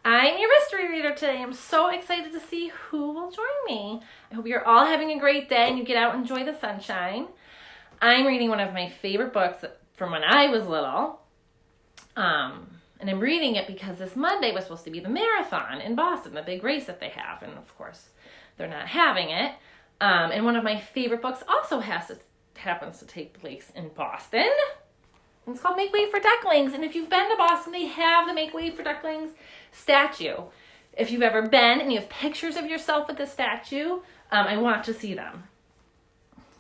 I'm your mystery reader today. I'm so excited to see who will join me. I hope you're all having a great day and you get out and enjoy the sunshine. I'm reading one of my favorite books from when I was little. And I'm reading it because this Monday was supposed to be the marathon in Boston, the big race that they have. And of course, they're not having it. And one of my favorite books also happens to take place in Boston. It's called Make Way for Ducklings. And if you've been to Boston, they have the Make Way for Ducklings statue. If you've ever been and you have pictures of yourself with the statue, I want to see them.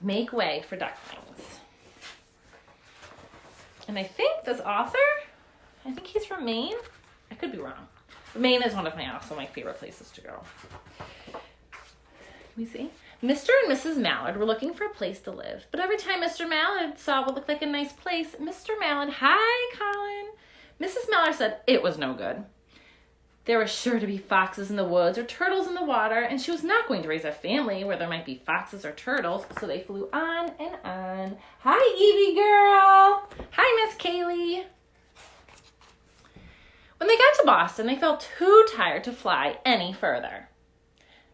Make Way for Ducklings. And I think this author, I think he's from Maine. I could be wrong. But Maine is one of my favorite places to go. Let me see. Mr. and Mrs. Mallard were looking for a place to live, but every time Mr. Mallard saw what looked like a nice place, Mr. Mallard, hi, Colin. Mrs. Mallard said it was no good. There were sure to be foxes in the woods or turtles in the water, and she was not going to raise a family where there might be foxes or turtles, so they flew on and on. Hi, Evie girl. Hi, Miss Kaylee. When they got to Boston, they felt too tired to fly any further.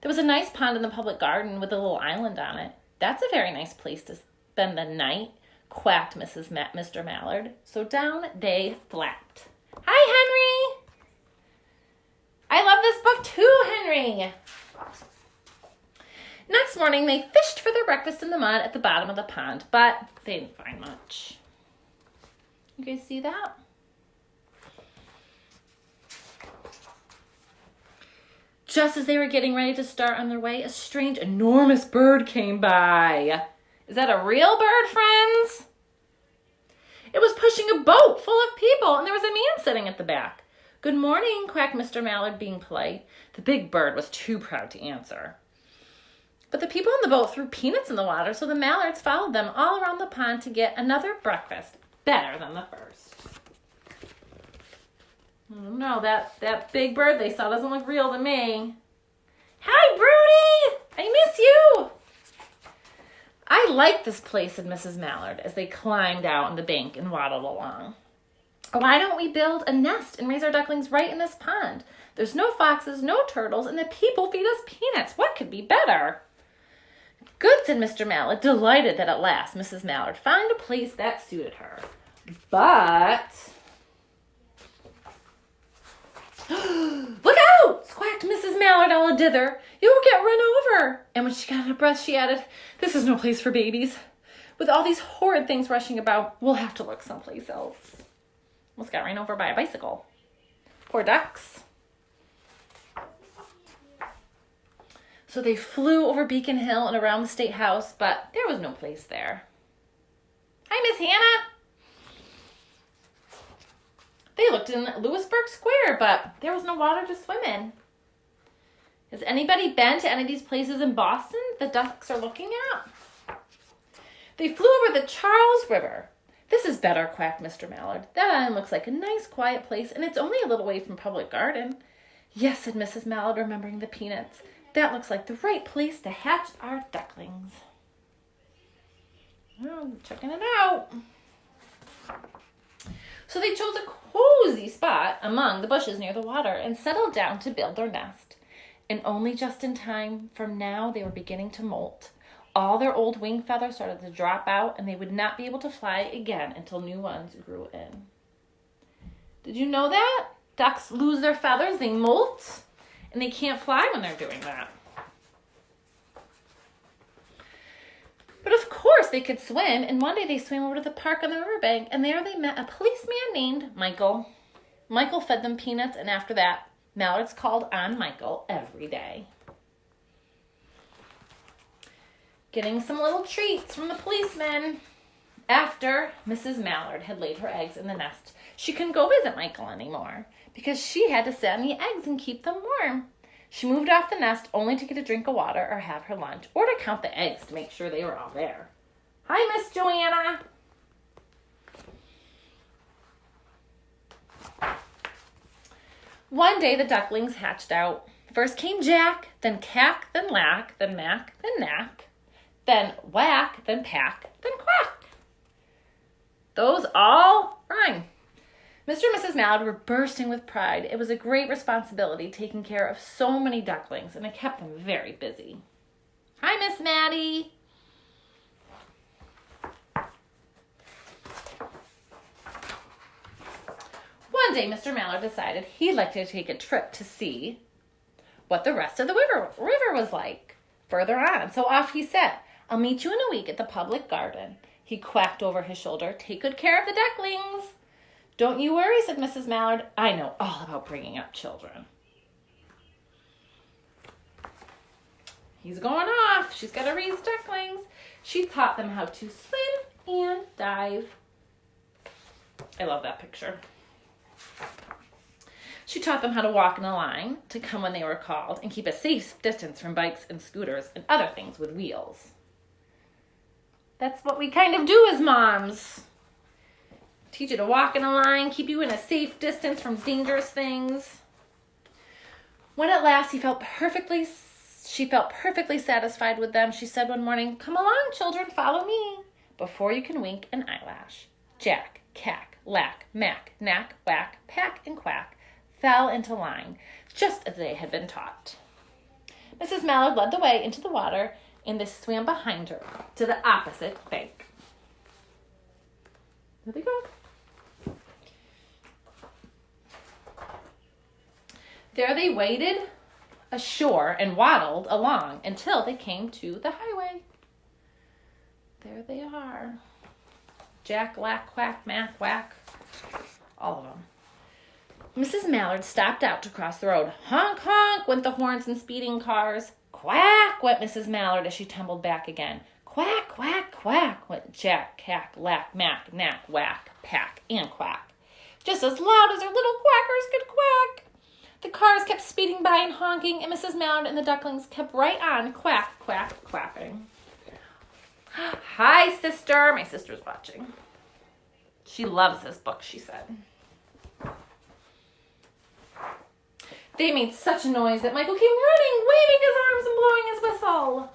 There was a nice pond in the public garden with a little island on it. That's a very nice place to spend the night, quacked Mr. Mallard. So down they flapped. Hi, Henry. I love this book too, Henry. Next morning, they fished for their breakfast in the mud at the bottom of the pond, but they didn't find much. You guys see that? Just as they were getting ready to start on their way, a strange, enormous bird came by. Is that a real bird, friends? It was pushing a boat full of people, and there was a man sitting at the back. Good morning, quacked Mr. Mallard, being polite. The big bird was too proud to answer. But the people in the boat threw peanuts in the water, so the Mallards followed them all around the pond to get another breakfast, better than the first. No, that big bird they saw doesn't look real to me. Hi, Broody! I miss you! I like this place, said Mrs. Mallard, as they climbed out on the bank and waddled along. Why don't we build a nest and raise our ducklings right in this pond? There's no foxes, no turtles, and the people feed us peanuts. What could be better? Good, said Mr. Mallard, delighted that at last Mrs. Mallard found a place that suited her. But... Look out! Squawked Mrs. Mallard all a dither. You will get run over. And when she got out of breath, she added, This is no place for babies. With all these horrid things rushing about, we'll have to look someplace else. Almost got ran over by a bicycle. Poor ducks. So they flew over Beacon Hill and around the State House, but there was no place there. Hi, Miss Hannah. They looked in Lewisburg Square, but there was no water to swim in. Has anybody been to any of these places in Boston the ducks are looking at? They flew over the Charles River. This is better, quacked Mr. Mallard. That island looks like a nice, quiet place, and it's only a little way from Public Garden. Yes, said Mrs. Mallard, remembering the peanuts. That looks like the right place to hatch our ducklings. Oh, checking it out. So they chose a cozy spot among the bushes near the water and settled down to build their nest. And only just in time, from now they were beginning to molt. All their old wing feathers started to drop out, and they would not be able to fly again until new ones grew in. Did you know that? Ducks lose their feathers, they molt, and they can't fly when they're doing that. But of course they could swim, and one day they swam over to the park on the riverbank, and there they met a policeman named Michael. Michael fed them peanuts, and after that, Mallards called on Michael every day. Getting some little treats from the policeman. After Mrs. Mallard had laid her eggs in the nest, she couldn't go visit Michael anymore because she had to sit on the eggs and keep them warm. She moved off the nest only to get a drink of water or have her lunch or to count the eggs to make sure they were all there. Hi, Miss Joanna. One day the ducklings hatched out. First came Jack, then Cack, then Lack, then Mack, then Knack, then Whack, then Pack, then Quack. Those all rhyme. Mr. and Mrs. Mallard were bursting with pride. It was a great responsibility taking care of so many ducklings, and it kept them very busy. Hi, Miss Maddie. One day, Mr. Mallard decided he'd like to take a trip to see what the rest of the river was like further on. So off he set. I'll meet you in a week at the public garden. He quacked over his shoulder. Take good care of the ducklings. Don't you worry, said Mrs. Mallard. I know all about bringing up children. He's going off. She's got to raise ducklings. She taught them how to swim and dive. I love that picture. She taught them how to walk in a line, to come when they were called, and keep a safe distance from bikes and scooters and other things with wheels. That's what we kind of do as moms. Teach you to walk in a line, keep you in a safe distance from dangerous things. When at last she felt perfectly satisfied with them, she said one morning, come along, children, follow me. Before you can wink an eyelash, Jack, Cack, Lack, Mack, Knack, Whack, Pack, and Quack fell into line, just as they had been taught. Mrs. Mallard led the way into the water, and they swam behind her to the opposite bank. There they go. There they waded ashore and waddled along until they came to the highway. There they are. Jack, Lack, Quack, Mack, Whack, all of them. Mrs. Mallard stopped out to cross the road. Honk, honk went the horns and speeding cars. Quack went Mrs. Mallard as she tumbled back again. Quack, quack, quack went Jack, Cack, Lack, Mack, Knack, Whack, Pack, and Quack, just as loud as their little quackers could quack. The cars kept speeding by and honking, and Mrs. Mallard and the ducklings kept right on quack, quack, quacking. Hi, sister. My sister's watching. She loves this book, she said. They made such a noise that Michael came running, waving his arms and blowing his whistle.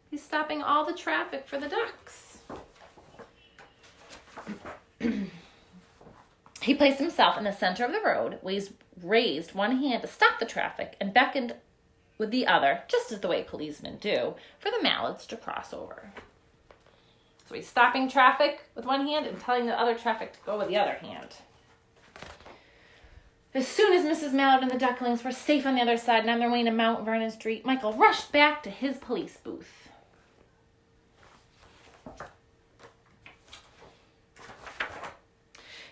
He's stopping all the traffic for the ducks. He placed himself in the center of the road, raised one hand to stop the traffic, and beckoned with the other, just as the way policemen do, for the Mallards to cross over. So he's stopping traffic with one hand and telling the other traffic to go with the other hand. As soon as Mrs. Mallard and the ducklings were safe on the other side and on their way to Mount Vernon Street, Michael rushed back to his police booth.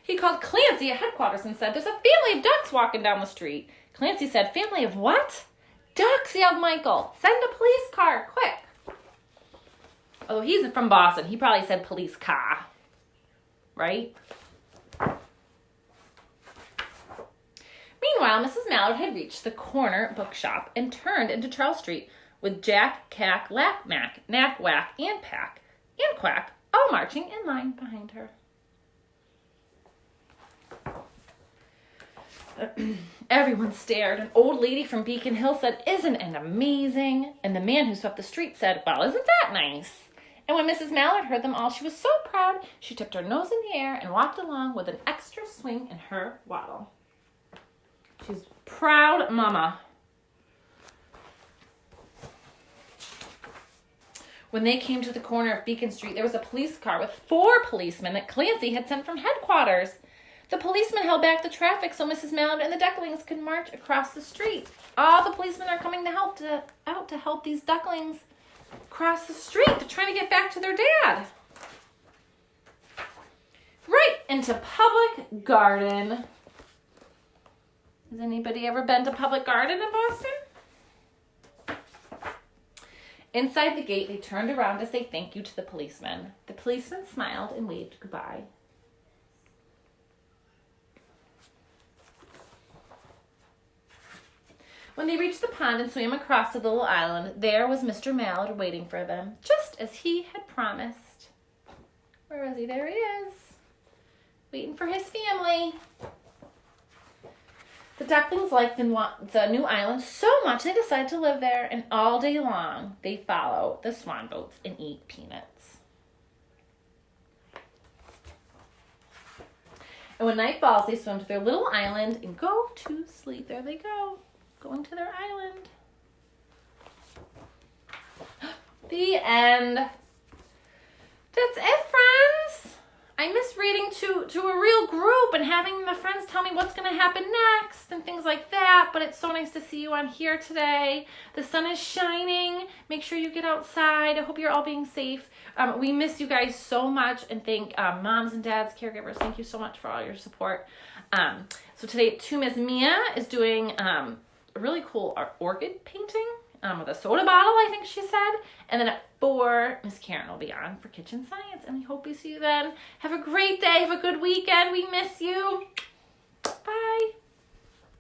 He called Clancy at headquarters and said, there's a family of ducks walking down the street. Clancy said, family of what? Ducks, yelled Michael. Send a police car, quick. Although he's from Boston, he probably said police car, right? Meanwhile, Mrs. Mallard had reached the corner bookshop and turned into Charles Street with Jack, Cack, Lack, Mack, Knack, Whack, and Pack, and Quack all marching in line behind her. Everyone stared. An old lady from Beacon Hill said, isn't it amazing? And the man who swept the street said, well, isn't that nice? And when Mrs. Mallard heard them all, she was so proud, she tipped her nose in the air and walked along with an extra swing in her waddle. She's proud mama. When they came to the corner of Beacon Street, there was a police car with 4 policemen that Clancy had sent from headquarters. The policemen held back the traffic so Mrs. Mallard and the ducklings could march across the street. All the policemen are coming out to help these ducklings cross the street. They're trying to get back to their dad. Right into Public Garden. Has anybody ever been to Public Garden in Boston? Inside the gate, they turned around to say thank you to the policemen. The policemen smiled and waved goodbye. When they reached the pond and swam across to the little island, there was Mr. Mallard waiting for them, just as he had promised. Where is he? There he is, waiting for his family. The ducklings liked the new island so much they decided to live there, and all day long they follow the swan boats and eat peanuts. And when night falls, they swim to their little island and go to sleep. There they go, going to their island. The end. That's it, friends. I miss reading to a real group and having my friends tell me what's going to happen next and things like that. But it's so nice to see you on here today. The sun is shining. Make sure you get outside. I hope you're all being safe. We miss you guys so much, and thank moms and dads, caregivers. Thank you so much for all your support. So today at 2, Miss Mia is doing a really cool orchid painting. With a soda bottle, I think she said. And then at 4, Miss Karen will be on for kitchen science. And we hope we see you then. Have a great day. Have a good weekend. We miss you.